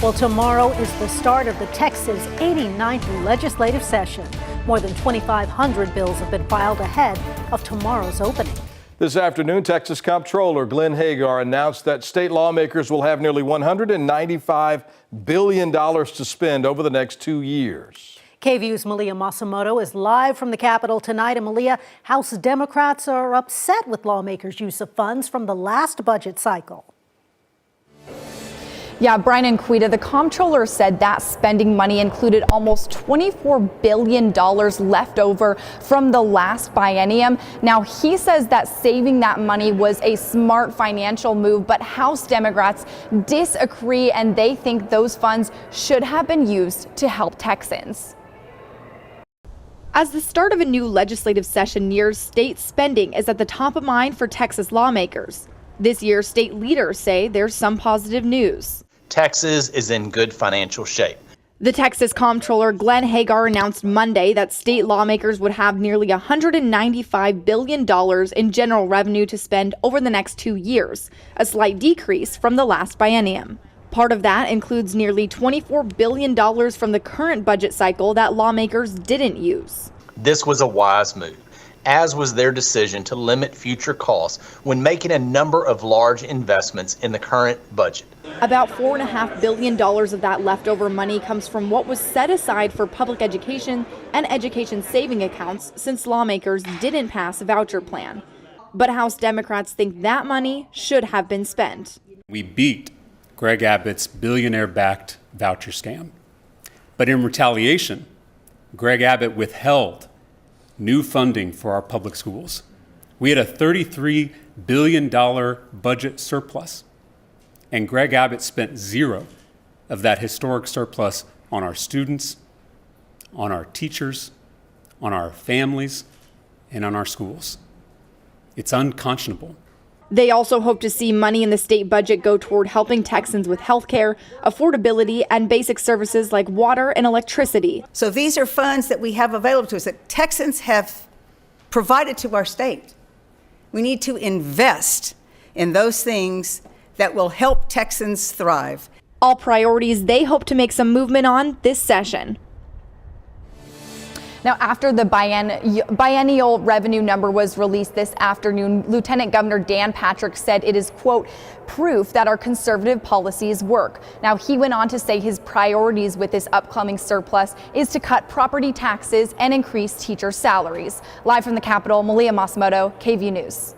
Well, tomorrow is the start of the Texas 89th legislative session. More than 2,500 bills have been filed ahead of tomorrow's opening. This afternoon, Texas Comptroller Glenn Hagar announced that state lawmakers will have nearly $195 billion to spend over the next 2 years. KVUE's Malia Masamoto is live from the Capitol tonight. And Malia, House Democrats are upset with lawmakers' use of funds from the last budget cycle. Yeah, Brian and Quita, the comptroller said that spending money included almost $24 billion left over from the last biennium. Now, he says that saving that money was a smart financial move, but House Democrats disagree and they think those funds should have been used to help Texans. As the start of a new legislative session nears, state spending is at the top of mind for Texas lawmakers. This year, state leaders say there's some positive news. Texas is in good financial shape. The Texas Comptroller Glenn Hagar announced Monday that state lawmakers would have nearly $195 billion in general revenue to spend over the next 2 years, a slight decrease from the last biennium. Part of that includes nearly $24 billion from the current budget cycle that lawmakers didn't use. This was a wise move, as was their decision to limit future costs when making a number of large investments in the current budget. About $4.5 billion of that leftover money comes from what was set aside for public education and education saving accounts since lawmakers didn't pass a voucher plan. But House Democrats think that money should have been spent. We beat Greg Abbott's billionaire-backed voucher scam. But in retaliation, Greg Abbott withheld new funding for our public schools. We had a $33 billion budget surplus, and Greg Abbott spent zero of that historic surplus on our students, on our teachers, on our families, and on our schools. It's unconscionable. They also hope to see money in the state budget go toward helping Texans with health care, affordability, and basic services like water and electricity. So these are funds that we have available to us that Texans have provided to our state. We need to invest in those things that will help Texans thrive. All priorities they hope to make some movement on this session. Now, after the biennial revenue number was released this afternoon, Lieutenant Governor Dan Patrick said it is, quote, proof that our conservative policies work. Now, he went on to say his priorities with this upcoming surplus is to cut property taxes and increase teacher salaries. Live from the Capitol, Malia Masamoto, KVUE News.